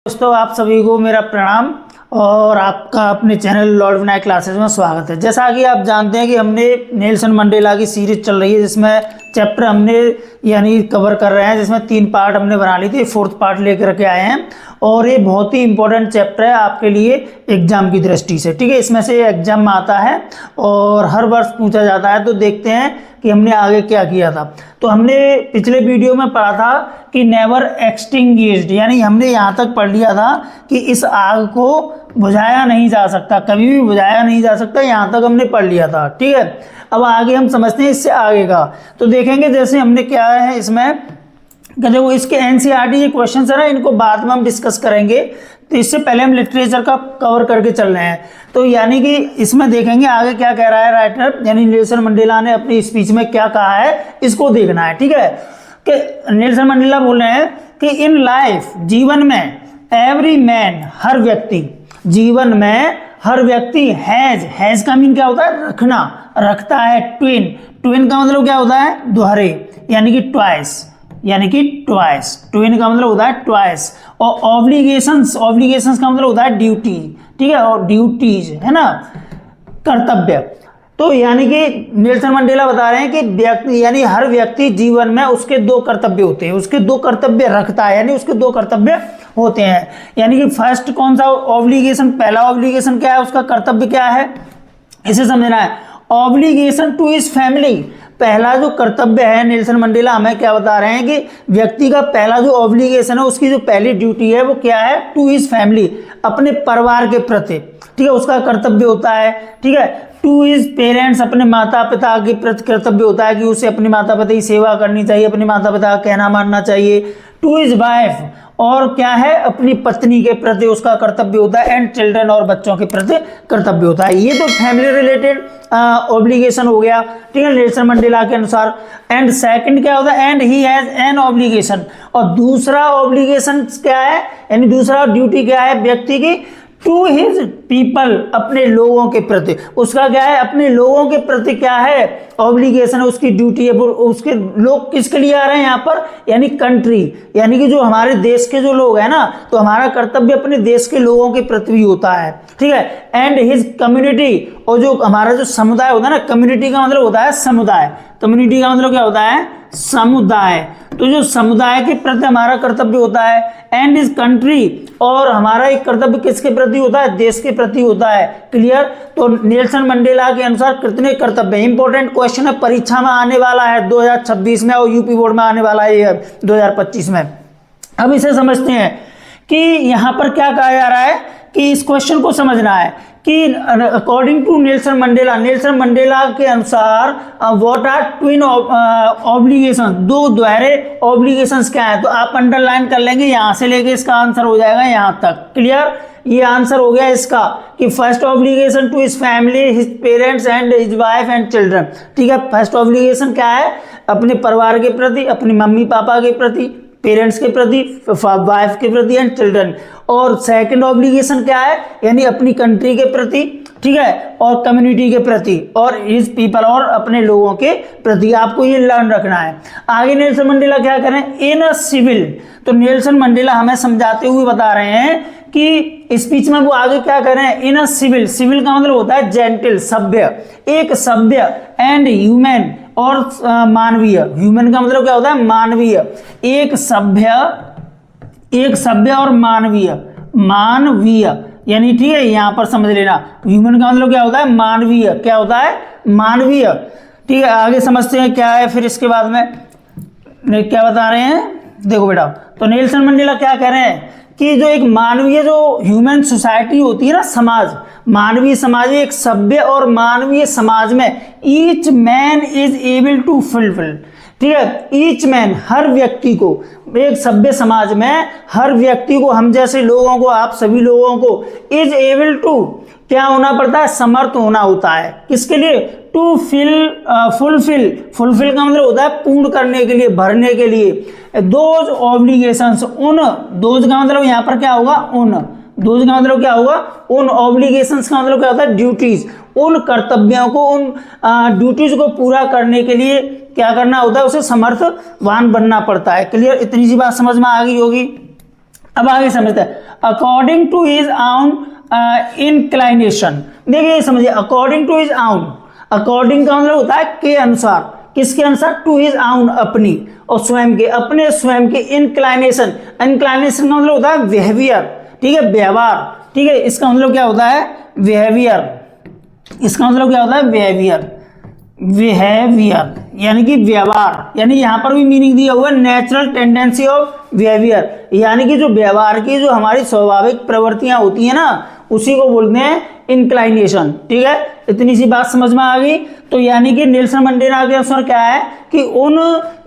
दोस्तों, आप सभी को मेरा प्रणाम और आपका अपने चैनल लॉर्ड विनायक क्लासेस में स्वागत है। जैसा कि आप जानते हैं कि हमने नेल्सन मंडेला की सीरीज चल रही है, जिसमें चैप्टर हमने यानी कवर कर रहे हैं, जिसमें 3 पार्ट हमने बना ली थी, 4th पार्ट लेकर के आए हैं और ये बहुत ही इंपॉर्टेंट चैप्टर है आपके लिए एग्जाम की दृष्टि से। ठीक है, इसमें से एग्जाम में आता है और हर वर्ष पूछा जाता है। तो देखते हैं कि हमने आगे क्या किया था। तो हमने पिछले वीडियो में पढ़ा था कि नेवर एक्सटिंग्विश्ड, यानी हमने यहाँ तक पढ़ लिया था कि इस आग को बुझाया नहीं जा सकता, कभी भी बुझाया नहीं जा सकता, यहाँ तक हमने पढ़ लिया था। ठीक है, अब आगे हम समझते हैं इससे आगे का। तो देखेंगे जैसे हमने क्या है इसमें, देखो इसके एनसीईआरटी ये क्वेश्चन है ना, इनको बाद में हम डिस्कस करेंगे। तो इससे पहले हम लिटरेचर का कवर करके चल रहे हैं। तो यानी कि इसमें देखेंगे आगे क्या कह रहा है राइटर, यानी नेल्सन मंडेला ने अपनी स्पीच में क्या कहा है, इसको देखना है। ठीक है, कि नेल्सन मंडेला बोल रहे हैं कि इन लाइफ, जीवन में, एवरी मैन, हर व्यक्ति, जीवन में हर व्यक्ति हैज का मीन क्या होता है, रखना, रखता है। ट्विन का मतलब क्या होता है, दोहरे, यानी कि ट्वाइस, ट्विन का मतलब होता है ट्वाइस। और ऑब्लिगेशंस का मतलब होता है ड्यूटी। ठीक है, और ड्यूटीज है ना, कर्तव्य। तो यानी कि नेल्सन मंडेला बता रहे हैं कि व्यक्ति यानी हर व्यक्ति जीवन में उसके 2 कर्तव्य होते हैं, उसके 2 कर्तव्य रखता है, यानी उसके 2 कर्तव्य होते हैं। यानी कि फर्स्ट कौन सा ऑब्लिगेशन, पहला ऑब्लिगेशन क्या है, उसका कर्तव्य क्या है, इसे समझना है। ऑब्लिगेशन टू हिज फैमिली, पहला जो कर्तव्य है, नेल्सन मंडेला हमें क्या बता रहे हैं कि व्यक्ति का पहला जो ऑब्लिगेशन है, उसकी जो पहली ड्यूटी है वो क्या है, टू हिज फैमिली, अपने परिवार के प्रति। ठीक है, उसका कर्तव्य होता है। ठीक है, टू हिज पेरेंट्स, अपने माता पिता के प्रति कर्तव्य होता है कि उसे अपने माता पिता की सेवा करनी चाहिए, अपने माता पिता का कहना मानना चाहिए। टू हिज वाइफ, और क्या है, अपनी पत्नी के प्रति उसका कर्तव्य होता है। एंड चिल्ड्रन, और बच्चों के प्रति कर्तव्य होता है। ये तो फैमिली रिलेटेड ऑब्लिगेशन हो गया। ठीक है, नेल्सन मंडेला के अनुसार। एंड सेकंड क्या होता है, and he has an obligation, और दूसरा ऑब्लिगेशन क्या है, यानी दूसरा ड्यूटी क्या है व्यक्ति की, टू हिज पीपल, अपने लोगों के प्रति। उसका क्या है, अपने लोगों के प्रति क्या है, ऑब्लिगेशन है, उसकी ड्यूटी है। उसके लोग किसके लिए आ रहे हैं यहाँ पर, यानी कंट्री, यानी कि जो हमारे देश के जो लोग हैं ना, तो हमारा कर्तव्य अपने देश के लोगों के प्रति भी होता है। ठीक है, एंड हिज कम्युनिटी, और जो हमारा जो समुदाय होता है ना, कम्युनिटी का मतलब होता है समुदाय, कम्युनिटी का मतलब क्या होता है, समुदाय। तो जो समुदाय के प्रति हमारा कर्तव्य होता है। एंड इज कंट्री, और हमारा एक कर्तव्य किसके प्रति होता है, देश के प्रति होता है। क्लियर। तो नेल्सन मंडेला के अनुसार कितने कर्तव्य, इंपॉर्टेंट क्वेश्चन है, परीक्षा में आने वाला है 2026 में, और यूपी बोर्ड में आने वाला है 2025 में। अब इसे समझते हैं कि यहाँ पर क्या कहा जा रहा है, कि इस क्वेश्चन को समझना है कि अकॉर्डिंग टू नेल्सन मंडेला के अनुसार व्हाट आर ट्विन ऑब्लिगेशन, 2 दोहरे ऑब्लिगेशंस क्या है। तो आप अंडरलाइन कर लेंगे, यहाँ से लेके इसका आंसर हो जाएगा यहाँ तक। क्लियर, ये आंसर हो गया इसका कि first obligation to his family, his parents and his wife and children. ठीक है, फर्स्ट ऑब्लिगेशन क्या है, अपने परिवार के प्रति, अपनी मम्मी पापा के प्रति, पेरेंट्स के प्रति, वाइफ के प्रति एंड चिल्ड्रन। और सेकंड ऑब्लिगेशन क्या है, यानी अपनी कंट्री के प्रति। ठीक है, और कम्युनिटी के प्रति, और हिज पीपल, और अपने लोगों के प्रति। आपको ये लर्न रखना है। आगे नेल्सन मंडेला क्या करें, इन अ सिविल। तो नेल्सन मंडेला हमें समझाते हुए बता रहे हैं कि स्पीच में वो आगे क्या करें, इन अ सिविल, सिविल का मतलब होता है जेंटल, सभ्य, एक सभ्य, एंड ह्यूमन, और मानवीय, ह्यूमन का मतलब क्या होता है, मानवीय, एक सभ्य और मानवीय, यानी ठीक है, यहां पर समझ लेना, ह्यूमन का मतलब क्या होता है, मानवीय, क्या होता है, मानवीय। ठीक है, आगे समझते हैं क्या है फिर इसके बाद में क्या बता रहे हैं। देखो बेटा, तो नेल्सन मंडेला क्या कह रहे हैं कि जो एक मानवीय, जो ह्यूमन सोसाइटी होती है ना, समाज, मानवीय समाज, एक सभ्य और मानवीय समाज में each man is able to fulfil. ठीक है, ईच मैन, हर व्यक्ति को, एक सभ्य समाज में हर व्यक्ति को, हम जैसे लोगों को, आप सभी लोगों को, इज एबल टू क्या होना पड़ता है, समर्थ होना होता है। किसके लिए, टू फुलफिल का मतलब होता है पूर्ण करने के लिए, भरने के लिए। दोज ऑब्लिगेशंस, उन, दोज का मतलब यहाँ पर क्या होगा, उन, दोज का मतलब क्या होगा, उन ऑब्लिगेशंस का मतलब क्या होता है, ड्यूटीज, उन कर्तव्यों को, उन ड्यूटीज को पूरा करने के लिए क्या करना होता है, उसे समर्थवान बनना पड़ता है। क्लियर, इतनी सी बात समझ में आ गई होगी। अब आगे समझते हैं, अकॉर्डिंग टू हिज आउन इंक्लाइनेशन। देखिए समझिए, अकॉर्डिंग टू हिज आउन, अकॉर्डिंग का मतलब होता है के अनुसार, किसके अनुसार, टू हिज आउन अपनी, और स्वयं के, अपने स्वयं के, इंक्लाइनेशन, इंक्लाइनेशन का मतलब होता है बिहेवियर, ठीक है, व्यवहार, ठीक है, इसका मतलब क्या होता है, बिहेवियर, इसका मतलब क्या होता है, बिहेवियर, बिहेवियर यानी कि व्यवहार, यानी यहां पर भी मीनिंग दिया हुआ है नेचुरल टेंडेंसी ऑफ बिहेवियर, यानी कि जो व्यवहार की जो हमारी स्वाभाविक प्रवृत्तियां होती है ना, उसी को बोलते हैं इंक्लाइनेशन, ठीक है। इतनी सी बात समझ में आ गई। तो यानी कि नेल्सन मंडेला के अनुसार क्या है कि उन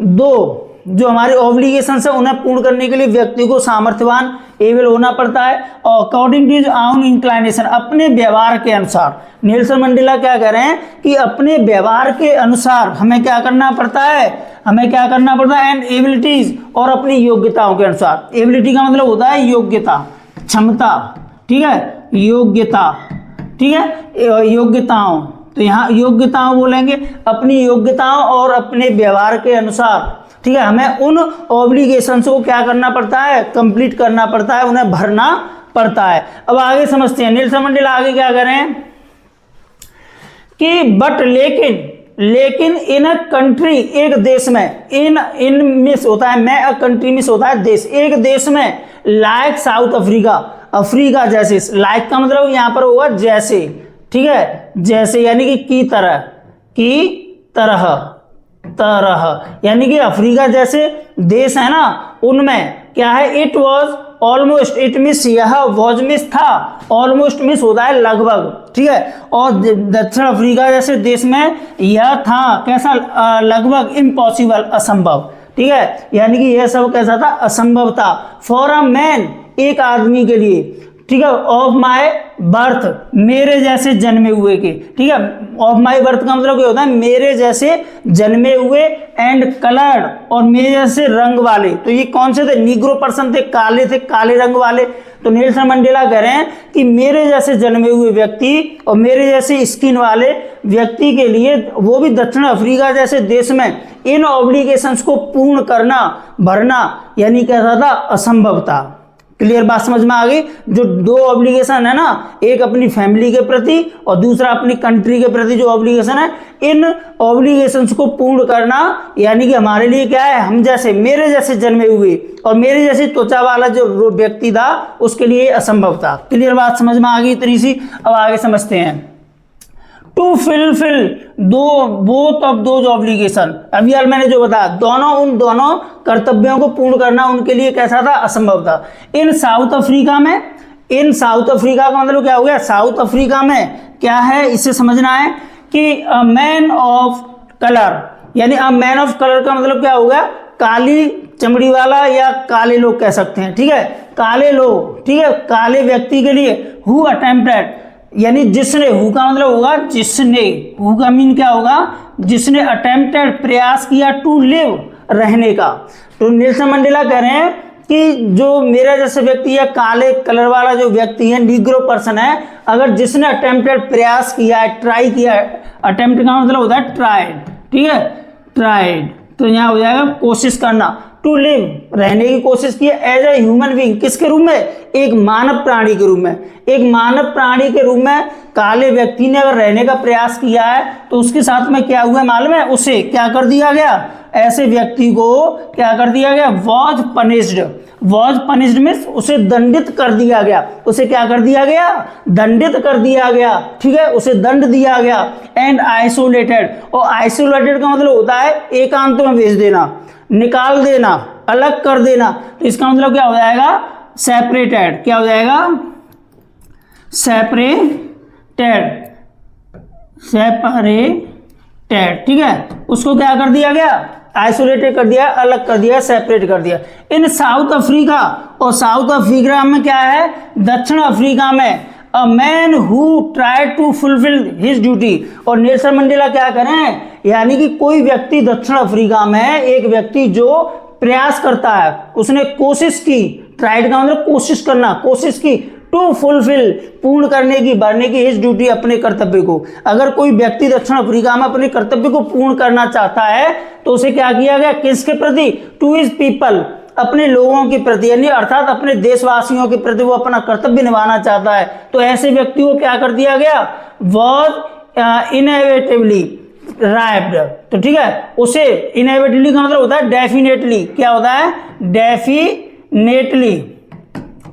दो जो हमारे ऑब्लिगेशन है उन्हें पूर्ण करने के लिए व्यक्ति को सामर्थ्यवान, एबल होना पड़ता है, और अकॉर्डिंग टू हिज आउन इंक्लाइनेशन, अपने व्यवहार के अनुसार। नेल्सन मंडेला क्या कह रहे हैं कि अपने व्यवहार के अनुसार हमें क्या करना पड़ता है, हमें क्या करना पड़ता है, एंड एबिलिटीज, और अपनी योग्यताओं के अनुसार। एबिलिटी का मतलब होता है योग्यता, क्षमता, ठीक है, योग्यता, ठीक है, योग्यताओं, तो यहाँ योग्यताओं बोलेंगे, अपनी योग्यताओं और अपने व्यवहार के अनुसार, ठीक है, हमें उन ऑब्लिगेशंस को क्या करना पड़ता है, कंप्लीट करना पड़ता है, उन्हें भरना पड़ता है। अब आगे समझते हैं, नेल्सन मंडेला आगे क्या कर रहे हैं कि बट लेकिन इन अ कंट्री, एक देश में, इन मिस होता है, मैं, अ कंट्री मिस होता है देश, एक देश में, लाइक साउथ अफ्रीका, अफ्रीका जैसे, लाइक का मतलब यहाँ पर होगा जैसे, ठीक है, जैसे यानी कि की तरह, की तरह, यानी कि अफ्रीका जैसे देश है ना, उनमें क्या है, it was almost, it miss, यह वॉज मिस था, ऑलमोस्ट मिस होता है लगभग, ठीक है, और दक्षिण अफ्रीका जैसे देश में यह था कैसा, लगभग इम्पॉसिबल, असंभव, ठीक है, यानी कि यह सब कैसा था, असंभव था, फॉर अ मैन, एक आदमी के लिए, ठीक है, ऑफ माई बर्थ, मेरे जैसे जन्मे हुए के, ठीक है, ऑफ माई बर्थ का मतलब क्या होता है, मेरे जैसे जन्मे हुए, एंड कलर्ड, और मेरे जैसे रंग वाले, तो ये कौन से थे, नीग्रो पर्सन थे, काले थे, काले रंग वाले। तो नेल्सन मंडेला कह रहे हैं कि मेरे जैसे जन्मे हुए व्यक्ति और मेरे जैसे स्किन वाले व्यक्ति के लिए, वो भी दक्षिण अफ्रीका जैसे देश में, इन ऑब्लिगेशंस को पूर्ण करना, भरना, यानी कैसा था, असंभव था। क्लियर बात समझ में आ गई। जो दो ऑब्लिगेशन है ना, एक अपनी फैमिली के प्रति और दूसरा अपनी कंट्री के प्रति जो ऑब्लिगेशन है, इन ऑब्लिगेशंस को पूर्ण करना, यानी कि हमारे लिए क्या है, हम जैसे, मेरे जैसे जन्मे हुए और मेरे जैसी त्वचा वाला जो व्यक्ति था, उसके लिए असंभव था। क्लियर बात समझ में आ गई इतनी सी। अब आगे समझते हैं, to fulfil both of those obligation, अभी यार मैंने जो बताया, उन दोनों कर्तव्यों को पूर्ण करना उनके लिए कैसा था, असंभव था। इन साउथ अफ्रीका में, इन साउथ अफ्रीका का मतलब क्या हो गया, साउथ अफ्रीका में क्या है, इसे समझना है कि अ मैन ऑफ कलर, यानी अ मैन ऑफ कलर का मतलब क्या होगा, काली चमड़ी वाला या काले लोग कह सकते हैं, ठीक है, काले लोग, ठीक है, काले व्यक्ति के लिए, हु अटेम्प्टेड, यानी जिसने, हु का मतलब होगा जिसने, हु का मीन क्या होगा, जिसने अटेम्प्टेड, प्रयास किया, टू लिव, रहने का। तो नेल्सन मंडेला कह रहे हैं कि जो मेरा जैसे व्यक्ति है, काले कलर वाला जो व्यक्ति है, नीग्रो पर्सन है, अगर जिसने अटेम्प्टेड, प्रयास किया है, ट्राई किया है, अटेम्प्ट का मतलब होता है ट्राइड, ठीक है, ट्राइड, तो यहाँ हो जाएगा कोशिश करना, टू लिव, रहने की कोशिश की एज ए ह्यूमन बीइंग, किसके रूप में, एक मानव प्राणी के रूप में, एक मानव प्राणी के रूप में काले व्यक्ति ने अगर रहने का प्रयास किया है, तो उसके साथ में क्या हुआ मालूम है, उसे क्या कर दिया गया, ऐसे व्यक्ति को क्या कर दिया गया, वॉज पनिश्ड मीन्स उसे दंडित कर दिया गया, उसे क्या कर दिया गया, दंडित कर दिया गया, ठीक है, उसे दंड दिया गया। एंड आइसोलेटेड, और आइसोलेटेड का मतलब होता है एकांत में भेज देना, निकाल देना, अलग कर देना, तो इसका मतलब क्या हो जाएगा, सेपरेटेड, क्या हो जाएगा, सेपरेटेड, ठीक है, उसको क्या कर दिया गया, आइसोलेटेड कर दिया, अलग कर दिया, सेपरेट कर दिया। इन साउथ अफ्रीका, और साउथ अफ्रीका में क्या है, दक्षिण अफ्रीका में, a man who tried to fulfil his duty, और नेल्सन मंडेला क्या करें, यानी कि कोई व्यक्ति दक्षिण अफ्रीका में, एक व्यक्ति जो प्रयास करता है, उसने कोशिश की, ट्राइड का मतलब कोशिश करना, कोशिश की, टू फुलफिल, पूर्ण करने की, भरने की, हिज ड्यूटी, अपने कर्तव्य को। अगर कोई व्यक्ति दक्षिण अफ्रीका में अपने कर्तव्य को पूर्ण करना चाहता है, तो उसे क्या किया गया, किसके प्रति, टू हिज पीपल, अपने लोगों के प्रति यानी अर्थात अपने देशवासियों के प्रति वो अपना कर्तव्य निभाना चाहता है, तो ऐसे व्यक्ति को क्या कर दिया गया, वॉज इनएविटेबली राइप्ड। तो ठीक है, उसे इनएविटेबली का मतलब होता है डेफिनेटली, क्या होता है,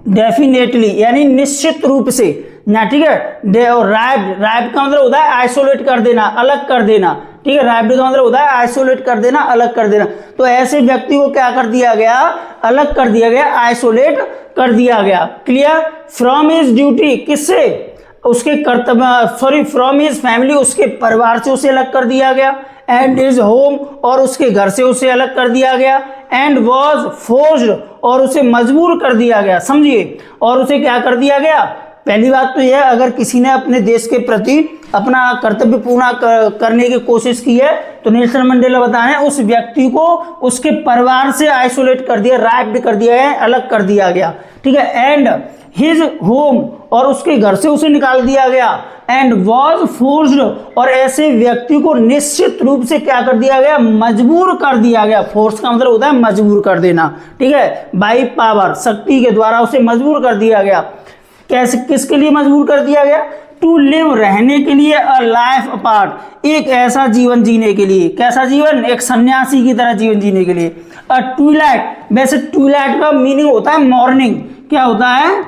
डेफिनेटली यानी निश्चित रूप से ना, ठीक है। और राइप्ड का मतलब होता है आइसोलेट कर देना, अलग कर देना, ठीक है। राइप्ड का मतलब होता है आइसोलेट कर देना, अलग कर देना। तो ऐसे व्यक्ति को क्या कर दिया गया, अलग कर दिया गया, आइसोलेट कर दिया गया। क्लियर। फ्रॉम हिज ड्यूटी, किससे, उसके कर्तव्य, सॉरी फ्रॉम हिज फैमिली, उसके परिवार से उसे अलग कर दिया गया। एंड हिज होम, और उसके घर से उसे अलग कर दिया गया। एंड वॉज फोर्स्ड, और उसे मजबूर कर दिया गया, समझिए, और उसे क्या कर दिया गया। पहली बात तो यह, अगर किसी ने अपने देश के प्रति अपना कर्तव्य पूरा करने की कोशिश की है तो नेल्सन मंडेला बता रहे हैं उस व्यक्ति को उसके परिवार से आइसोलेट कर दिया, राइप्ड कर दिया है, अलग कर दिया गया, ठीक है। एंड हिज होम, और उसके घर से उसे निकाल दिया गया। एंड वॉज फोर्स्ड, और ऐसे व्यक्ति को निश्चित रूप से क्या कर दिया गया, मजबूर कर दिया गया। फोर्स का मतलब होता है मजबूर कर देना, ठीक है, बाई पावर, शक्ति के द्वारा उसे मजबूर कर दिया गया। कैसे, किसके लिए मजबूर कर दिया गया, टू लिव, रहने के लिए, अ लाइफ अपार्ट, एक ऐसा जीवन जीने के लिए, कैसा जीवन, एक सन्यासी की तरह जीवन जीने के लिए। अ ट्विलाइट, वैसे ट्विलाइट का मीनिंग होता है मॉर्निंग, क्या होता है,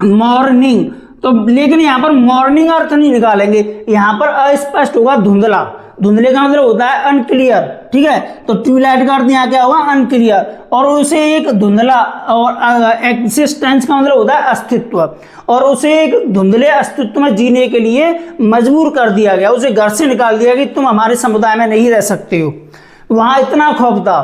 मॉर्निंग। तो लेकिन यहाँ पर मॉर्निंग अर्थ नहीं निकालेंगे, यहाँ पर अस्पष्ट होगा, धुंधला, धुंधले का मतलब होता है अनक्लियर, ठीक है। तो ट्विलाइट का अर्थ यहाँ क्या होगा, अनक्लियर, और उसे एक धुंधला, और एक्सिस्टेंस का मतलब होता है अस्तित्व, और उसे एक धुंधले अस्तित्व में जीने के लिए मजबूर कर दिया गया। उसे घर से निकाल दिया कि तुम हमारे समुदाय में नहीं रह सकते हो, वहाँ इतना खौफ था।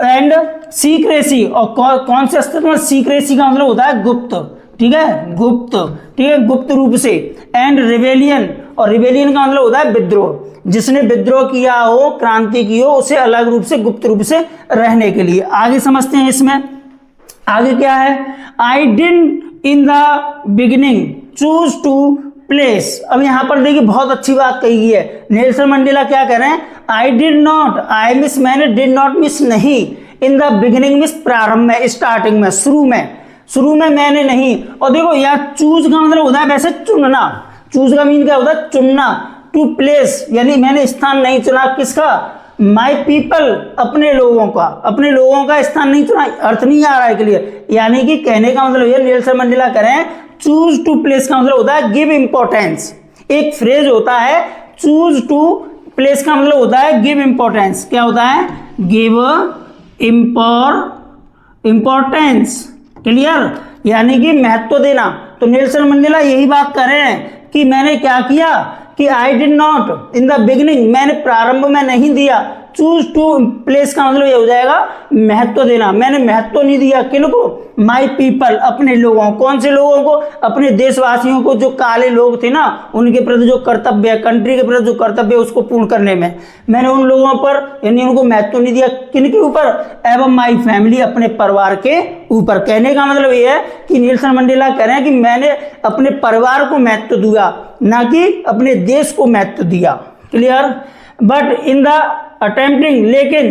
एंड सीक्रेसी, और कौन से अस्तित्व में, सीक्रेसी का मतलब होता है गुप्त, ठीक है, गुप्त, ठीक है, गुप्त रूप से। एंड रिवेलियन, और रिवेलियन का मतलब होता है विद्रोह, जिसने विद्रोह किया हो, क्रांति की हो, उसे अलग रूप से, गुप्त रूप से रहने के लिए। आगे समझते हैं इसमें, आगे क्या है, I didn't in the beginning choose to place. अब यहाँ पर देखिए बहुत अच्छी बात कही गई है, नेल्सन मंडेला क्या कह रहे हैं, I did not, I miss मैंने, डिड नॉट मिस नहीं, इन द बिगिनिंग मिस प्रारंभ में, स्टार्टिंग में, शुरू में मैंने नहीं। और देखो यहाँ चूज का मतलब होता है वैसे चुनना, चूज का मीन क्या होता है, चुनना। टू प्लेस यानी मैंने स्थान नहीं चुना, किसका, माई पीपल, अपने लोगों का, अपने लोगों का स्थान नहीं चुना, अर्थ नहीं आ रहा है क्लियर। यानी कि कहने का मतलब ये नेल्सन मंडेला कह रहे हैं चूज टू प्लेस का मतलब होता है गिव इंपॉर्टेंस। एक फ्रेज होता है चूज टू प्लेस का मतलब होता है गिव इंपॉर्टेंस, क्या होता है, गिव इंपॉर्टेंस, क्लियर, यानी कि महत्व देना। तो नेल्सन मंडेला यही बात कर रहे हैं कि मैंने क्या किया, कि I did not in the beginning, मैंने प्रारंभ में नहीं दिया। चूज टू प्लेस का मतलब ये हो जाएगा महत्व देना, मैंने महत्व नहीं दिया, किनको, माई पीपल, अपने लोगों, कौन से लोगों को, अपने देशवासियों को, जो काले लोग थे ना, उनके प्रति जो कर्तव्य है, कंट्री के प्रति जो कर्तव्य है उसको पूर्ण करने में मैंने उन लोगों पर यानी उनको महत्व नहीं दिया। किनके ऊपर, एवं माई फैमिली, अपने परिवार के ऊपर। कहने का मतलब ये है कि नेल्सन मंडेला कह रहे हैं कि मैंने अपने परिवार को महत्व दिया, ना कि अपने देश को महत्व दिया, clear. But in the attempting, लेकिन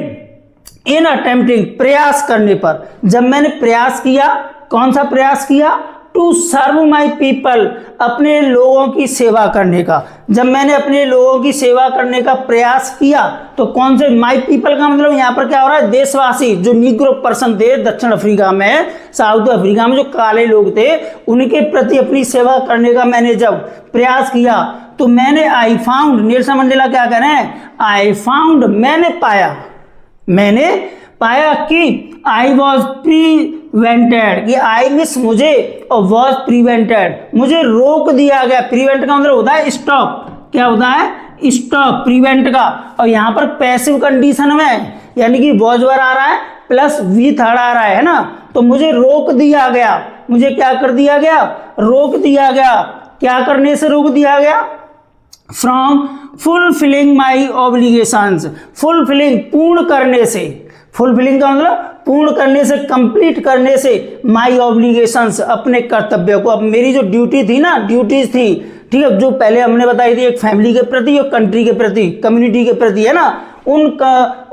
इन अटेम्प्टिंग, प्रयास करने पर, जब मैंने प्रयास किया, कौन सा प्रयास किया, टू सर्व माई पीपल, अपने लोगों की सेवा करने का। जब मैंने अपने लोगों की सेवा करने का प्रयास किया तो कौन से, माई पीपल का मतलब यहाँ पर क्या हो रहा है, देशवासी, जो नीग्रो पर्सन थे दक्षिण अफ्रीका में, साउथ अफ्रीका में जो काले लोग थे, उनके प्रति अपनी सेवा करने का मैंने जब प्रयास किया तो मैंने, आई फाउंड, नेल्सन मंडेला क्या कह रहे हैं, आई फाउंड, मैंने पाया कि आई वॉज प्रिवेंटेड, कि आई मिस मुझे, और वॉज प्रिवेंटेड, मुझे रोक दिया गया। प्रिवेंट का मतलब होता है स्टॉप, क्या होता है, स्टॉप, प्रिवेंट का। और यहाँ पर पैसिव कंडीशन में यानी कि वॉज वर आ रहा है प्लस वी थर्ड आ रहा है ना, तो मुझे रोक दिया गया, मुझे क्या कर दिया गया, रोक दिया गया। क्या करने से रोक दिया गया, from fulfilling my obligations, fulfilling, पूर्ण करने से, फुलफिलिंग का मतलब पूर्ण करने से, कंप्लीट करने से, माई ऑब्लिगेशंस, अपने कर्तव्य को। अब मेरी जो ड्यूटी थी ना, ड्यूटीज थी, ठीक है, जो पहले हमने बताई थी, एक फैमिली के प्रति और कंट्री के प्रति, कम्युनिटी के प्रति, है ना, उन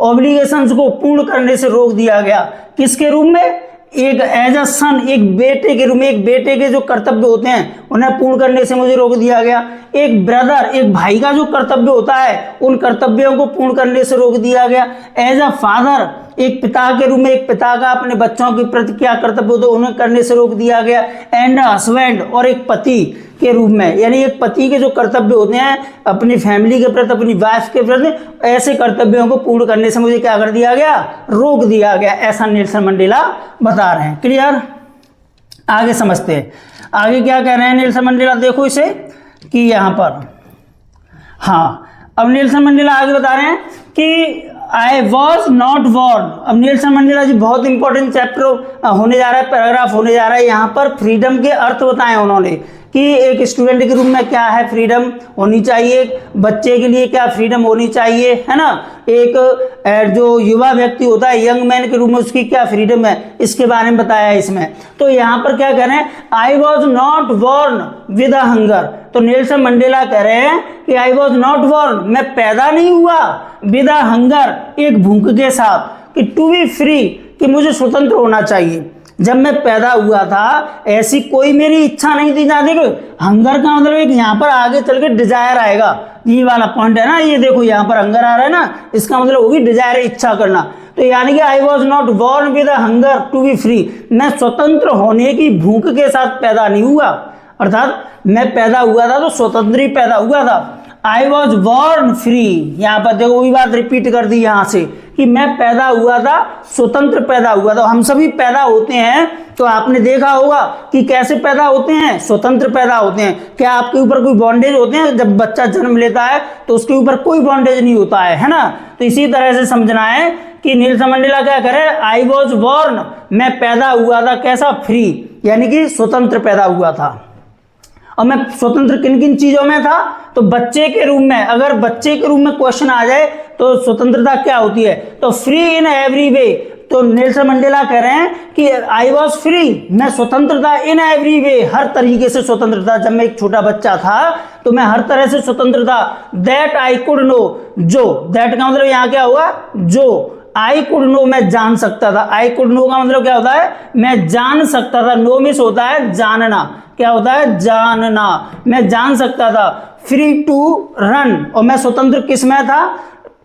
ऑब्लिगेशंस को पूर्ण करने से रोक दिया गया। किसके रूप में? एक एज अ सन, एक बेटे के रूप में, एक बेटे के जो कर्तव्य होते हैं उन्हें पूर्ण करने से मुझे रोक दिया गया। एक ब्रदर, एक भाई का जो कर्तव्य होता है उन कर्तव्यों को पूर्ण करने से रोक दिया गया। एज अ फादर, एक पिता के रूप में, एक पिता का अपने बच्चों के प्रति क्या कर्तव्य होता है उन्हें करने से रोक दिया गया। एंड हस्बैंड, और एक पति के रूप में, यानी एक पति के जो कर्तव्य होते हैं अपनी फैमिली के प्रति, अपनी वाइफ के प्रति, ऐसे कर्तव्यों को पूर्ण करने से मुझे क्या कर दिया गया? रोक दिया गया। ऐसा नेल्सन मंडेला बता रहे हैं। क्लियर? आगे समझते हैं। आगे क्या कह रहे हैं नेल्सन मंडेला, देखो इसे कि यहाँ पर, हाँ, अब नेल्सन मंडेला आगे बता रहे हैं कि आई वॉज नॉट बॉर्न। अब नेल्सन मंडेला जी बहुत इंपॉर्टेंट चैप्टर होने जा रहा है, पैराग्राफ होने जा रहा है। यहाँ पर फ्रीडम के अर्थ बताए उन्होंने कि एक स्टूडेंट के रूप में क्या है फ्रीडम होनी चाहिए, बच्चे के लिए क्या फ्रीडम होनी चाहिए, है ना, एक जो युवा व्यक्ति होता है यंग मैन के रूप में उसकी क्या फ्रीडम है, इसके बारे में बताया है इसमें। तो यहाँ पर क्या कह रहे हैं? आई was not born with a hunger. तो नेल्सन मंडेला कह रहे हैं कि आई वॉज नॉट बॉर्न, मैं पैदा नहीं हुआ, विद अ हंगर, एक भूख के साथ, कि टू बी फ्री, कि मुझे स्वतंत्र होना चाहिए। जब मैं पैदा हुआ था ऐसी कोई मेरी इच्छा नहीं थी। जहाँ देखो हंगर का मतलब एक यहाँ पर आगे चल के डिजायर आएगा, ये वाला पॉइंट है ना, ये देखो यहाँ पर हंगर आ रहा है ना, इसका मतलब होगी डिजायर, इच्छा करना। तो यानी कि I was not born with a hunger to be free, मैं स्वतंत्र होने की भूख के साथ पैदा नहीं हुआ, अर्थात मैं पैदा हुआ था तो स्वतंत्र ही पैदा हुआ था। आई वॉज बॉर्न फ्री, यहाँ पर देखो वही बात रिपीट कर दी यहाँ से कि मैं पैदा हुआ था, स्वतंत्र पैदा हुआ था। हम सभी पैदा होते हैं तो आपने देखा होगा कि कैसे पैदा होते हैं, स्वतंत्र पैदा होते हैं। क्या आपके ऊपर कोई बॉन्डेज होते हैं? जब बच्चा जन्म लेता है तो उसके ऊपर कोई बॉन्डेज नहीं होता है ना। तो इसी तरह से समझना है कि नेल्सन मंडेला क्या करे, आई वॉज बॉर्न, मैं पैदा हुआ था कैसा? फ्री, यानी कि स्वतंत्र पैदा हुआ था। और मैं स्वतंत्र किन किन चीजों में था? तो बच्चे के रूप में, अगर बच्चे के रूप में क्वेश्चन आ जाए तो स्वतंत्रता क्या होती है? तो फ्री इन एवरी वे। तो नेल्सन मंडेला कह रहे हैं कि आई वॉज फ्री, मैं स्वतंत्र था, इन एवरी वे, हर तरीके से स्वतंत्र था। जब मैं एक छोटा बच्चा था तो मैं हर तरह से स्वतंत्र था। दैट आई कुड नो, जो, दैट का मतलब यहाँ क्या हुआ? जो, आई कुड नो, मैं जान सकता था। आई कुड नो का मतलब क्या होता है? मैं जान सकता था। नो मिस होता है जानना, क्या होता है? जानना, मैं जान सकता था। फ्री टू रन, और मैं स्वतंत्र किस में था?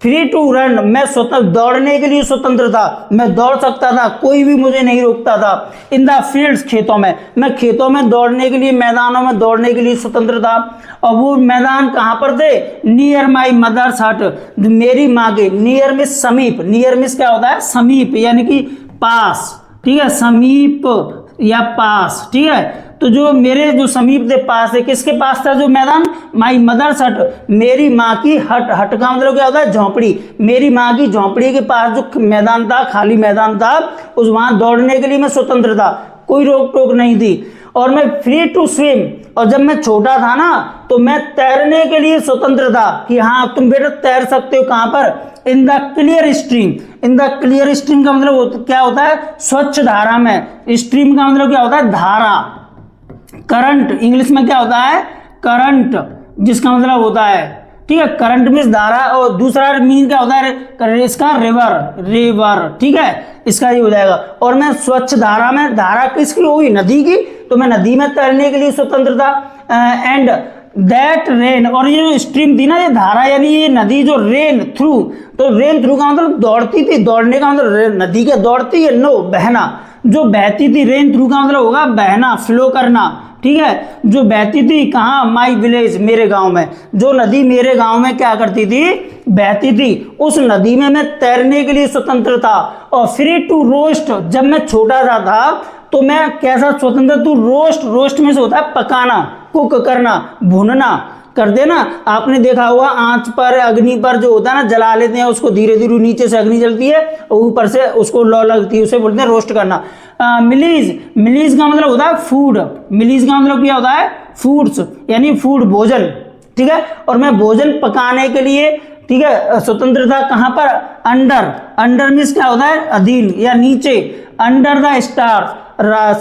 फ्री टू रन, मैं स्वतंत्र, दौड़ने के लिए स्वतंत्र था, मैं दौड़ सकता था, कोई भी मुझे नहीं रोकता था। इन द फील्ड्स, खेतों में, मैं खेतों में दौड़ने के लिए, मैदानों में दौड़ने के लिए स्वतंत्र था। और वो मैदान कहाँ पर थे? नियर माई मदर्स हट, मेरी माँ के, नियर मिस समीप, नियर मिस क्या होता है? समीप, यानी कि पास, ठीक है, समीप या पास, ठीक है। तो जो मेरे जो समीप थे, पास है, किसके पास था जो मैदान? माई मदर्स हट, मेरी माँ की हट, हट का मतलब क्या होता है? झोंपड़ी, मेरी माँ की झोंपड़ी के पास जो मैदान था, खाली मैदान था, उस वहां दौड़ने के लिए मैं स्वतंत्र था, कोई रोक टोक नहीं थी। और मैं फ्री टू स्विम, और जब मैं छोटा था ना तो मैं तैरने के लिए स्वतंत्र था कि हाँ तुम बेटा तैर सकते हो। कहाँ पर? In the clear stream. In the clear stream का मतलब क्या होता है? स्वच्छ धारा में। स्ट्रीम का मतलब क्या होता है? धारा। करंट इंग्लिश में क्या होता है? करंट, जिसका मतलब होता है, ठीक है, करंट मीन्स धारा। और दूसरा मीन क्या होता है इसका? रिवर, रिवर, ठीक है, इसका ये हो जाएगा। और मैं स्वच्छ धारा में, धारा किसकी होगी? नदी की, तो मैं नदी में तैरने के लिए स्वतंत्र था। एंड दैट रेन, और ये जो स्ट्रीम थी ना, ये धारा यानी ये नदी जो रेन थ्रू, तो रेन थ्रू का मतलब दौड़ती थी, दौड़ने का मतलब नदी के दौड़ती है, नो, बहना, जो बहती थी। रेन थ्रू का मतलब होगा बहना, फ्लो करना, ठीक है, जो बहती थी कहाँ? माई विलेज, मेरे गांव में। जो नदी मेरे गांव में क्या करती थी? बहती थी। उस नदी में मैं तैरने के लिए स्वतंत्र था। और फ्री टू रोस्ट, जब मैं छोटा सा था तो मैं कैसा स्वतंत्र? टू रोस्ट, रोस्ट में से होता है पकाना, कुक करना, भुनना, कर देना। आपने देखा होगा आंच पर, अग्नि पर जो होता है ना, जला लेते हैं उसको, धीरे धीरे नीचे से अग्नि जलती है और ऊपर से उसको लौ लगती है, उसे बोलते हैं रोस्ट करना। मिलीज, मिलीज का मतलब होता है फूड। मिलीज का मतलब क्या होता है? फूड्स, यानी फूड, भोजन, ठीक है। और मैं भोजन पकाने के लिए, ठीक है, स्वतंत्र था। कहाँ पर? अंडर, अंडर मीन्स क्या होता है? अधीन या नीचे। अंडर द स्टार,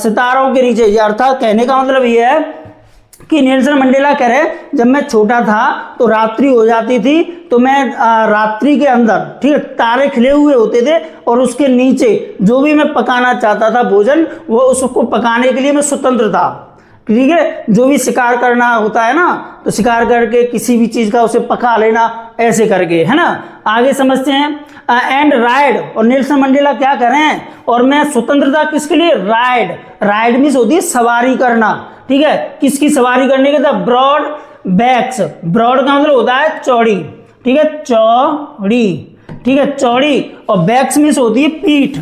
सितारों के नीचे, अर्थात कहने का मतलब ये है कि नेल्सन मंडेला कह रहे जब मैं छोटा था तो रात्रि हो जाती थी तो मैं रात्रि के अंदर, ठीक है, तारे खिले हुए होते थे और उसके नीचे जो भी मैं पकाना चाहता था भोजन, वो उसको पकाने के लिए मैं स्वतंत्र था। ठीक है, जो भी शिकार करना होता है ना, तो शिकार करके किसी भी चीज का उसे पका लेना, ऐसे करके, है ना। आगे समझते हैं। एंड राइड, और नेल्सन मंडेला क्या कर रहे हैं, और मैं स्वतंत्रता किसके लिए, राइड। राइड मीन्स होती है सवारी करना, ठीक है, किसकी सवारी करने के, ब्रॉड बैक्स। ब्रॉड का मतलब होता है चौड़ी, ठीक है, चौड़ी, ठीक है, चौड़ी, और बैक्स मीन्स होती है पीठ,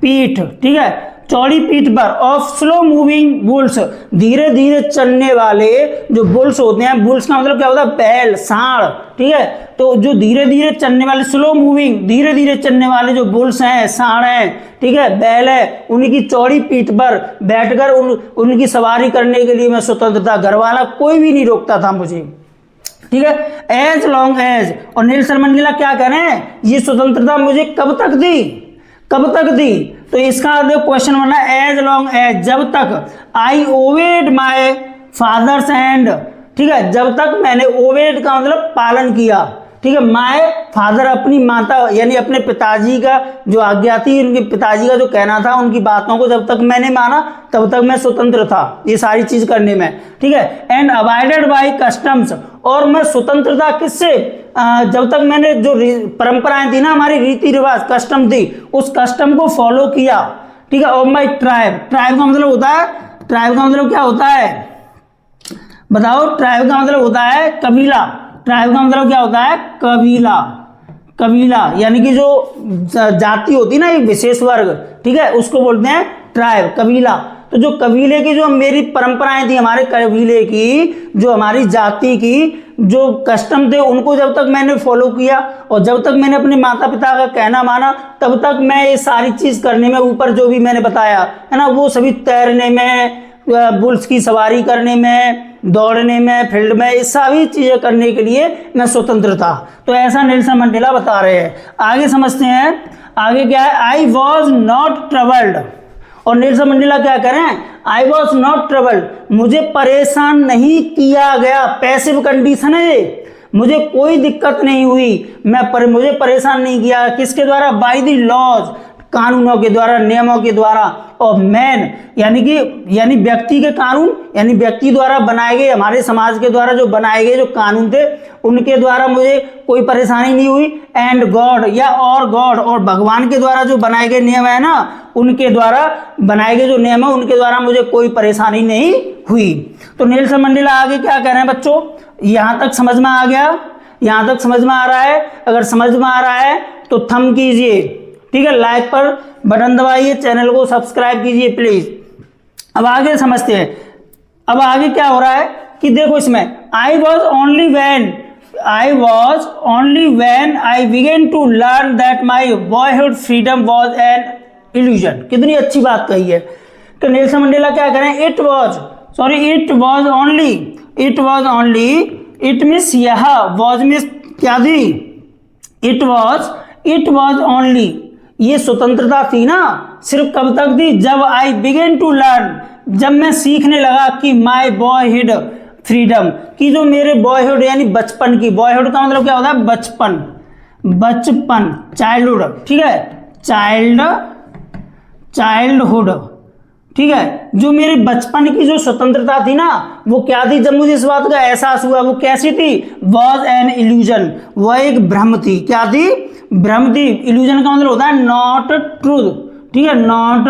पीठ, ठीक है, चौड़ी पीठ पर ऑफ स्लो मूविंग बुल्स, धीरे धीरे चलने वाले जो बुल्स होते हैं, बुल्स का मतलब क्या होता है, बैल, सांड, ठीक है, तो जो धीरे धीरे चलने वाले, स्लो मूविंग, धीरे धीरे चलने वाले जो बुल्स हैं, सांड हैं, ठीक है, बैल है, उनकी चौड़ी पीठ पर बैठकर उनकी सवारी करने के लिए मैं स्वतंत्र था, घर वाला कोई भी नहीं रोकता था मुझे, ठीक है, एज लॉन्ग एज। और नेल्सन मंडेला क्या कह रहे हैं, ये स्वतंत्रता मुझे कब तक दी, कब तक दी, तो इसका क्वेश्चन बनना एज लॉन्ग एज, जब तक आई ओवेड माय फादर्स एंड, ठीक है, जब तक मैंने, ओवेड का मतलब पालन किया, ठीक है, माय फादर अपनी माता यानी अपने पिताजी का जो आज्ञा थी, उनके पिताजी का जो कहना था, उनकी बातों को जब तक मैंने माना तब तक मैं स्वतंत्र था ये सारी चीज करने में, ठीक है। एंड अवॉइडेड बाय कस्टम्स, और मैं स्वतंत्र था किससे, जब तक मैंने जो परंपराएं थी ना, हमारी रीति रिवाज, कस्टम थी, उस कस्टम को फॉलो किया, ठीक है। और माय ट्राइब, ट्राइब का मतलब होता है, ट्राइब का मतलब क्या होता है बताओ, ट्राइब का मतलब होता है कबीला, ट्राइब का मतलब क्या होता है, कबीला, कबीला यानी कि जो जाति होती है ना, एक विशेष वर्ग, ठीक है, उसको बोलते हैं ट्राइब, कबीला। तो जो कबीले की जो मेरी परंपराएं थी, हमारे कबीले की जो हमारी जाति की जो कस्टम थे, उनको जब तक मैंने फॉलो किया और जब तक मैंने अपने माता पिता का कहना माना, तब तक मैं ये सारी चीज करने में, ऊपर जो भी मैंने बताया है ना, वो सभी तैरने में, बुल्स की सवारी करने में, दौड़ने में, फील्ड में, ये सभी चीजें करने के लिए मैं स्वतंत्र था। तो ऐसा नेल्सन मंडेला बता रहे हैं। आगे समझते हैं, आगे क्या है, आई वॉज नॉट ट्रबल्ड, और नेल्सन मंडेला क्या कह रहे हैं, आई वॉज नॉट ट्रबल्ड, मुझे परेशान नहीं किया गया, पैसिव कंडीशन है ये, मुझे कोई दिक्कत नहीं हुई, मुझे परेशान नहीं किया, किसके द्वारा, बाय द लॉज, कानूनों के द्वारा, नियमों के द्वारा, और मैन यानी व्यक्ति के कानून, यानी व्यक्ति द्वारा बनाए गए, हमारे समाज के द्वारा जो बनाए गए जो कानून थे, उनके द्वारा मुझे कोई परेशानी नहीं हुई। एंड गॉड, या और गॉड, और भगवान के द्वारा जो बनाए गए नियम है ना, उनके द्वारा बनाए गए जो नियम है, उनके द्वारा मुझे कोई परेशानी नहीं हुई। तो नेल्सन मंडेला आगे क्या कह रहे हैं बच्चों, यहां तक समझ में आ गया, यहां तक समझ में आ रहा है, अगर समझ में आ रहा है तो थंब कीजिए, ठीक है, लाइक पर बटन दबाइए, चैनल को सब्सक्राइब कीजिए प्लीज। अब आगे समझते हैं, अब आगे क्या हो रहा है कि देखो इसमें, I was only when I began to learn that my boyhood freedom was an illusion. कितनी अच्छी बात कही है। तो नेल्सन मंडेला क्या करें, it was only, it means यह, वॉज मीन्स क्या थी, इट वॉज ओनली, ये स्वतंत्रता थी ना, सिर्फ कब तक थी, जब आई बिगेन टू लर्न, जब मैं सीखने लगा कि माई बॉयहुड फ्रीडम, कि जो मेरे बॉयहुड यानी बचपन की, बॉयहुड का मतलब क्या होता है, बचपन, चाइल्डहुड, ठीक है, चाइल्डहुड, ठीक है, जो मेरे बचपन की जो स्वतंत्रता थी ना, वो क्या थी, जब मुझे इस बात का एहसास हुआ, वो कैसी थी, वॉज एन इल्यूजन, वह एक भ्रम थी, क्या थी, भ्रम थी। इल्यूजन का मतलब होता है नॉट ट्रूथ, ठीक है, नॉट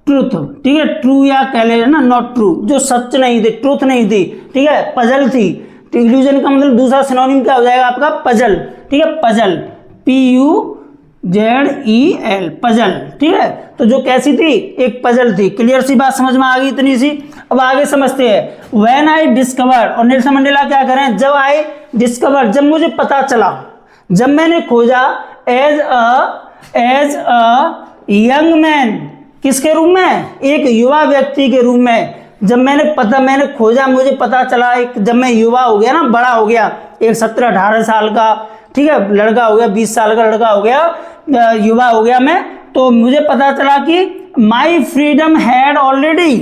ट्रूथ, ठीक है, ट्रू या कह ले ना, नॉट ट्रू, जो सच नहीं थी, ट्रूथ नहीं थी, ठीक है, पजल थी। तो इल्यूजन का मतलब दूसरा सिनोनिम क्या हो जाएगा आपका, पजल, ठीक है, पजल, PUZEL, पजल, ठीक है। तो जो कैसी थी, एक पजल थी। क्लियर सी बात समझ में आ गई इतनी सी। अब आगे समझते हैं, व्हेन आई डिस्कवर, और नेल्सन मंडेला क्या करें, जब आई डिस्कवर, जब मुझे पता चला, जब मैंने खोजा, एज अ यंग मैन, किसके रूप में, एक युवा व्यक्ति के रूप में, जब मैंने खोजा, मुझे पता चला, एक जब मैं युवा हो गया ना, बड़ा हो गया, एक 17-18 साल का, ठीक है, लड़का हो गया, 20 साल का लड़का हो गया, युवा हो गया मैं, तो मुझे पता चला कि my freedom had already,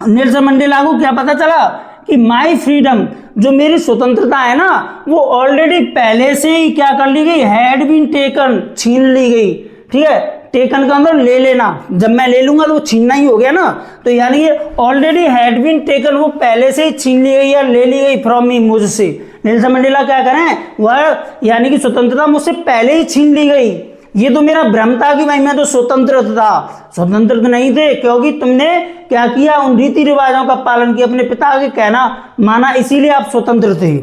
Nelson Mandela को क्या पता चला कि माई फ्रीडम, जो मेरी स्वतंत्रता है ना, वो ऑलरेडी पहले से ही क्या कर ली गई, हैड बीन टेकन, छीन ली गई। ठीक है, टेकन का मतलब ले लेना, जब मैं ले लूंगा तो वो छीनना ही हो गया ना, तो यानी ये ऑलरेडी हैड बीन टेकन, वो पहले से ही छीन ली गई या ले ली गई फ्रॉम मी, मुझसे। नेल्सन मंडेला क्या करें, वह यानी कि स्वतंत्रता मुझसे पहले ही छीन ली गई। ये तो मेरा भ्रम था कि भाई मैं तो स्वतंत्र था, स्वतंत्र नहीं थे, क्योंकि तुमने क्या किया, उन रीति रिवाजों का पालन किया, अपने पिता के कहना माना, इसीलिए आप स्वतंत्र थे।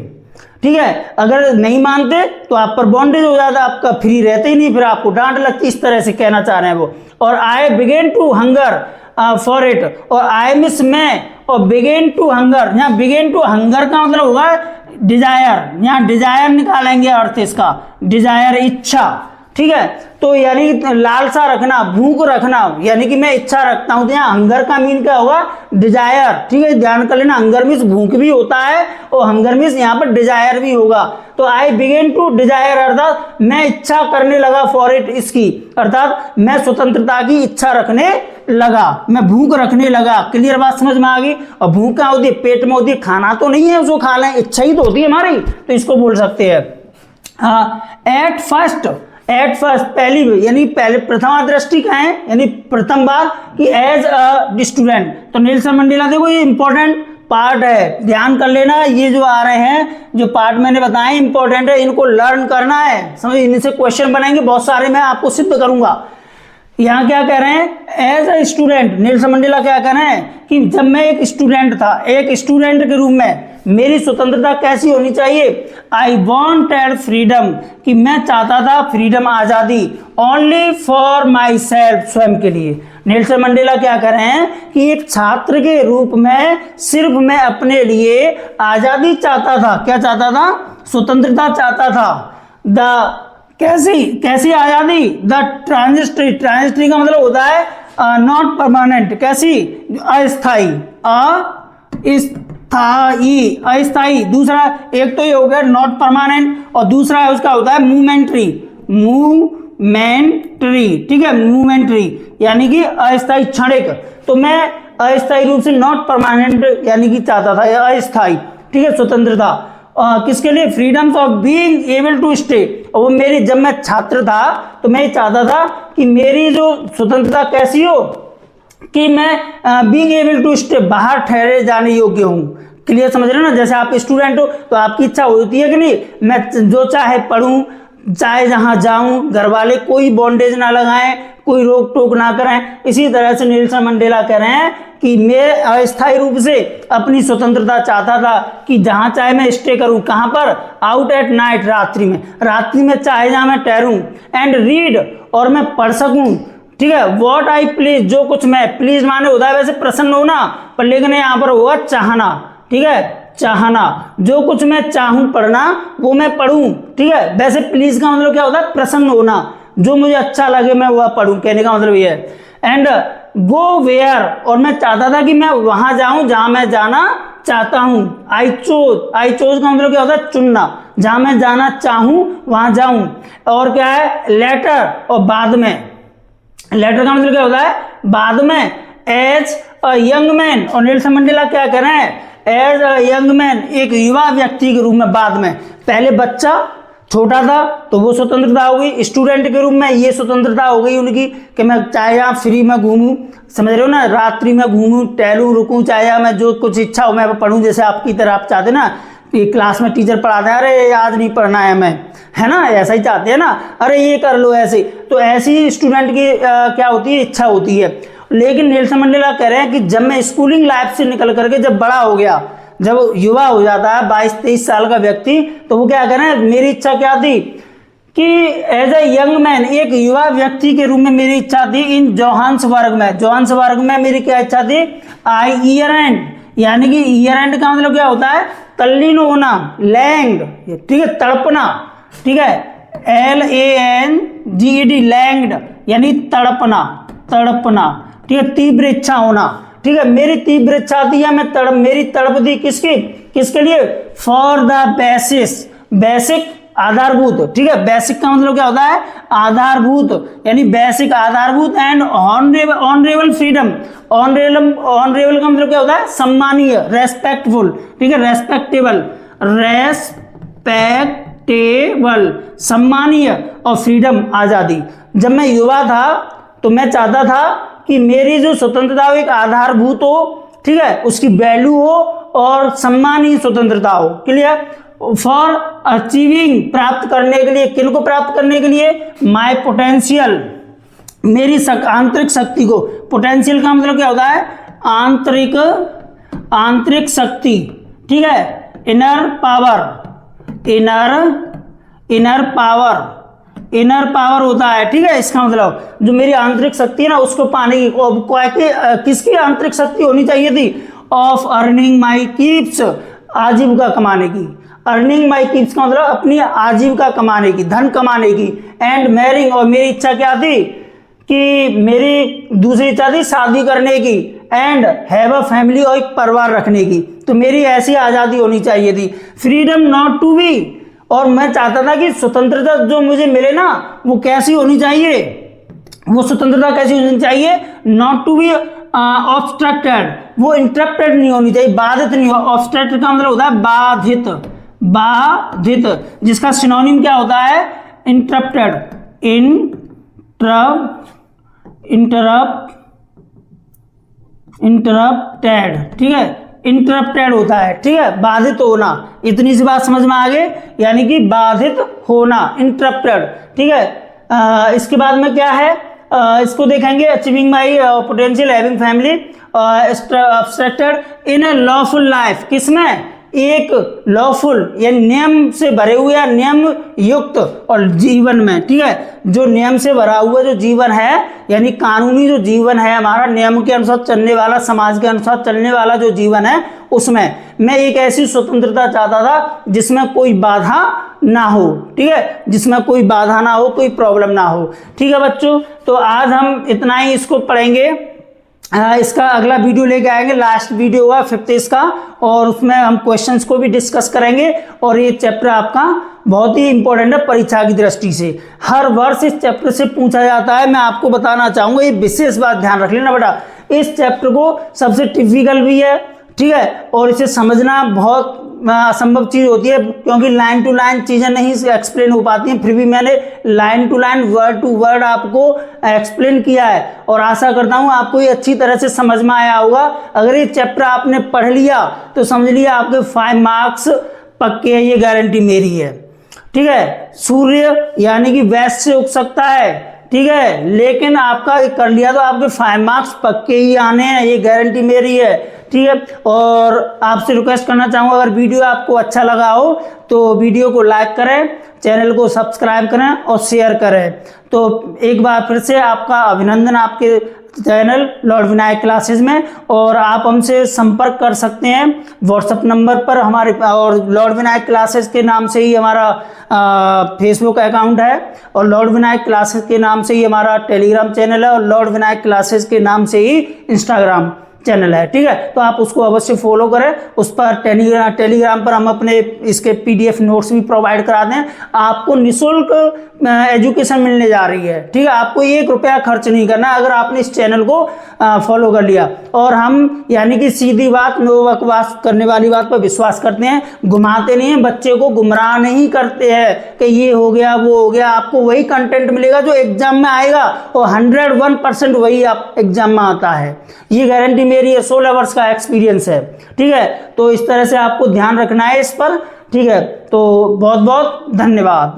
ठीक है, अगर नहीं मानते तो आप पर बॉन्डेज हो जाता, आपका फ्री रहते ही नहीं, फिर आपको डांट लगती, इस तरह से कहना चाह रहे हैं वो। और I began to hunger for it, और आई मिस मैं, और बिगेन टू हंगर, यहाँ बिगेन टू हंगर का मतलब होगा डिजायर, यहाँ डिजायर निकालेंगे अर्थ इसका, डिजायर इच्छा। ठीक है, तो यानी लालसा रखना, भूख रखना, यानी कि मैं इच्छा रखता हूं, तो यहाँ हंगर का मीन क्या होगा, डिजायर। ठीक है, ध्यान कर लेना, हंगर मीन्स भूख भी होता है और हंगर मीन्स यहाँ पर डिजायर भी होगा। तो आई बिगेन टू डिजायर अर्थात मैं इच्छा करने लगा, फॉर इट, इसकी, अर्थात मैं स्वतंत्रता की इच्छा रखने लगा, मैं भूख रखने लगा। क्लियर बात समझ में आ गई। और भूख क्या होती है, पेट में होती है, खाना तो नहीं है उसको खा लें, इच्छा ही तो होती है हमारी, तो इसको बोल सकते हैं। एट फर्स्ट पहली, यानी पहले प्रथमा दृष्टि का है, यानी प्रथम बार कि एज अ स्टूडेंट। तो नेल्सन मंडेला देखो ये इंपॉर्टेंट पार्ट है, ध्यान कर लेना, ये जो आ रहे हैं जो पार्ट मैंने बताए इंपॉर्टेंट है, इनको लर्न करना है, समझ, इनसे क्वेश्चन बनाएंगे बहुत सारे, मैं आपको सिद्ध करूंगा। यहाँ क्या कह रहे हैं, as a student, Nelson Mandela क्या कह रहे हैं कि जब मैं एक स्टूडेंट था, एक स्टूडेंट के रूप में मेरी स्वतंत्रता कैसी होनी चाहिए, आई वॉन्टेड फ्रीडम, कि मैं चाहता था फ्रीडम, आज़ादी, ओनली फॉर माई सेल्फ, स्वयं के लिए। नेल्सन मंडेला क्या कह रहे हैं कि एक छात्र के रूप में सिर्फ मैं अपने लिए आज़ादी चाहता था, क्या चाहता था, स्वतंत्रता चाहता था। द कैसी आज़ादी, द ट्रांजिस्ट्री, ट्रांजिस्ट्री का मतलब होता है नॉट परमानेंट, कैसी, अस्थाई, अस्थाई। दूसरा एक तो ये हो गया नॉट परमानेंट, और दूसरा है उसका होता है मूवमेंट्री, ठीक है, मूवमेंट्री यानी कि अस्थाई, क्षणिक। तो मैं अस्थाई रूप से, नॉट परमानेंट यानी कि चाहता था अस्थाई, ठीक है, स्वतंत्रता। किसके लिए, freedoms of being able to stay. और वो मेरी, जब मैं छात्र था तो मैं चाहता था कि मेरी जो स्वतंत्रता कैसी हो, कि मैं बीइंग एबल टू स्टे, बाहर ठहरे जाने योग्य हूँ। क्लियर समझ रहे हो ना, जैसे आप स्टूडेंट हो तो आपकी इच्छा होती है कि नहीं, मैं जो चाहे पढ़ूं, चाहे जहाँ जाऊं, घर वाले कोई बॉन्डेज ना लगाएं, कोई रोक टोक ना करें। इसी तरह से नेल्सन मंडेला कह रहे हैं कि मैं अस्थायी रूप से अपनी स्वतंत्रता चाहता था, कि जहाँ चाहे मैं स्टे करूं, कहाँ पर, आउट एट नाइट, रात्रि में चाहे जहाँ मैं ठहरूं, एंड रीड, और मैं पढ़ सकूं। ठीक है, वॉट आई प्लीज, जो कुछ मैं, प्लीज माने होता है वैसे प्रसन्न होना, पर लेकिन यहाँ पर होगा चाहना। ठीक है, चाहना, जो कुछ मैं चाहूं पढ़ना वो मैं पढ़ूं। ठीक है, वैसे प्लीज का मतलब क्या होता है, प्रसन्न होना, जो मुझे अच्छा लगे मैं वह पढ़ूं, कहने का मतलब ये है। एंड गो वेयर, और मैं चाहता था कि मैं वहां जाऊं जहां मैं जाना चाहता हूं। आई चोज का मतलब क्या होता है, चुनना, जहां मैं जाना चाहूं वहां जाऊं। और क्या है, लेटर, और बाद में, लेटर का मतलब क्या होता है, बाद में। एज अ यंग मैन, और नेल्सन मंडेला क्या कर रहे हैं, एज अ यंग मैन, एक युवा व्यक्ति के रूप में, बाद में। पहले बच्चा छोटा था तो वो स्वतंत्रता हो गई, स्टूडेंट के रूप में ये स्वतंत्रता हो गई उनकी कि मैं चाहे यहाँ फ्री में घूमूं, समझ रहे हो ना, रात्रि में घूमूं, टहलूं, रुकूं, चाहे मैं जो कुछ इच्छा हो मैं पढ़ूं, जैसे आपकी तरह आप चाहते ना कि क्लास में टीचर पढ़ाते हैं, अरे आज नहीं पढ़ना है मैं, है ना, ऐसा ही चाहते हैं ना, अरे ये कर लो ऐसे। तो ऐसी स्टूडेंट की क्या होती है, इच्छा होती है। लेकिन नेल्सन मंडेला कह रहे हैं कि जब मैं स्कूलिंग लाइफ से निकल करके जब बड़ा हो गया, जब युवा हो जाता है 22-23 साल का व्यक्ति, तो वो क्या कह रहे हैं, मेरी इच्छा क्या थी कि एज ए यंग मैन, एक युवा व्यक्ति के रूप में मेरी इच्छा थी इन जोहान्सबर्ग में मेरी क्या इच्छा थी, आई ईयर एंड, यानी कि ईयर एंड का मतलब क्या होता है, तल्लीन होना, लैंग, ठीक है, तड़पना। ठीक है, LANGED, लैंग्ड यानी तड़पना, ठीक है, तीव्र इच्छा होना। ठीक है, मेरी तीव्र इच्छा थी या मैं मेरी तड़प थी किसके लिए, फॉर द बेसिक आधारभूत, ठीक है। बेसिक का मतलब क्या होता है, आधारभूत, यानी बेसिक आधारभूत, एंड ऑनरेबल फ्रीडम, ऑनरेबल का मतलब क्या होता है, सम्मानीय, रेस्पेक्टफुल, ठीक है, रेस्पेक्टेबल, रेस्पेक्टेबल, सम्मानीय, और फ्रीडम, आजादी। जब मैं युवा था तो मैं चाहता था कि मेरी जो स्वतंत्रता हो एक आधारभूत हो, ठीक है, उसकी वैल्यू हो और सम्मानीय स्वतंत्रता हो। क्लियर। फॉर अचीविंग, प्राप्त करने के लिए, किन को प्राप्त करने के लिए, माय पोटेंशियल, मेरी आंतरिक शक्ति को। पोटेंशियल का मतलब क्या होता है, आंतरिक शक्ति, ठीक है, इनर पावर होता है, ठीक है। इसका मतलब जो मेरी आंतरिक शक्ति है ना, उसको पाने की, किसकी आंतरिक शक्ति होनी चाहिए थी, ऑफ अर्निंग माई कीप्स, आजीविका कमाने की। अर्निंग माई कीप्स का मतलब अपनी आजीविका कमाने की, धन कमाने की। एंड मैरिंग, और मेरी इच्छा क्या थी कि मेरी दूसरी इच्छा थी शादी करने की। एंड हैव अ फैमिली, और एक परिवार रखने की। तो मेरी ऐसी आज़ादी होनी चाहिए थी। फ्रीडम नॉट टू बी, और मैं चाहता था कि स्वतंत्रता जो मुझे मिले ना, वो कैसी होनी चाहिए, वो स्वतंत्रता कैसी होनी चाहिए, नॉट टू बी ऑब्स्ट्रक्टेड, वो इंटरप्टेड नहीं होनी चाहिए, बाधित नहीं हो। ऑब्स्ट्रक्टेड का मतलब होता है बाधित, जिसका सिनोनिम क्या होता है, इंटरप्टेड, इंटरप्टेड, ठीक है, इंटरप्टेड होता है, ठीक है, बाधित होना। इतनी सी बात समझ में आ गई, यानी कि बाधित होना, इंटरप्टेड, ठीक है। इसके बाद में क्या है, इसको देखेंगे, achieving my potential, having family, obstructed in a lawful life, किसमें, एक लॉफुल, यानी नियम से भरे हुए या नियम युक्त और जीवन में, ठीक है, जो नियम से भरा हुआ जो जीवन है, यानी कानूनी जो जीवन है हमारा, नियम के अनुसार चलने वाला, समाज के अनुसार चलने वाला जो जीवन है, उसमें मैं एक ऐसी स्वतंत्रता चाहता था जिसमें कोई बाधा ना हो, ठीक है, जिसमें कोई बाधा ना हो, कोई प्रॉब्लम ना हो। ठीक है बच्चों, तो आज हम इतना ही इसको पढ़ेंगे। इसका अगला वीडियो लेके आएंगे, लास्ट वीडियो होगा 5th इसका, और उसमें हम क्वेश्चंस को भी डिस्कस करेंगे। और ये चैप्टर आपका बहुत ही इंपॉर्टेंट है परीक्षा की दृष्टि से, हर वर्ष इस चैप्टर से पूछा जाता है। मैं आपको बताना चाहूँगा, ये विशेष बात ध्यान रख लेना बेटा, इस चैप्टर को सबसे टिपिकल भी है, ठीक है, और इसे समझना बहुत असंभव चीज़ होती है, क्योंकि लाइन टू लाइन चीज़ें नहीं एक्सप्लेन हो पाती हैं। फिर भी मैंने line to line, word to word आपको एक्सप्लेन किया है, और आशा करता हूँ आपको ये अच्छी तरह से समझ में आया होगा। अगर ये चैप्टर आपने पढ़ लिया तो समझ लिया आपके 5 मार्क्स पक्के हैं, ये गारंटी मेरी है, ठीक है। सूर्य यानी कि वैश्य से उग सकता है, ठीक है, लेकिन आपका कर लिया तो आपके 5 मार्क्स पक्के ही आने हैं, ये गारंटी मेरी है, ठीक है। और आपसे रिक्वेस्ट करना चाहूँगा, अगर वीडियो आपको अच्छा लगा हो तो वीडियो को लाइक करें, चैनल को सब्सक्राइब करें और शेयर करें। तो एक बार फिर से आपका अभिनंदन आपके चैनल लॉर्ड विनायक क्लासेस में, और आप हमसे संपर्क कर सकते हैं व्हाट्सएप नंबर पर हमारे, और लॉर्ड विनायक क्लासेस के नाम से ही हमारा फेसबुक अकाउंट है, और लॉर्ड विनायक क्लासेस के नाम से ही हमारा टेलीग्राम चैनल है, और लॉर्ड विनायक क्लासेस के नाम से ही इंस्टाग्राम चैनल है, ठीक है। तो आप उसको अवश्य फॉलो करें, उस पर टेलीग्राम पर हम अपने इसके PDF नोट्स भी प्रोवाइड करा दें। आपको निःशुल्क एजुकेशन मिलने जा रही है, ठीक है, आपको 1 रुपया खर्च नहीं करना अगर आपने इस चैनल को फॉलो कर लिया। और हम यानी कि सीधी बात, नो बकवास करने वाली बात पर विश्वास करते हैं, घुमाते नहीं हैं, बच्चे को गुमराह नहीं करते हैं कि ये हो गया वो हो गया। आपको वही कंटेंट मिलेगा जो एग्जाम में आएगा, और 101% वही आप एग्जाम में आता है, ये गारंटी मेरी है, 16 वर्ष का एक्सपीरियंस है, ठीक है। तो इस तरह से आपको ध्यान रखना है इस पर, ठीक है। तो बहुत बहुत धन्यवाद।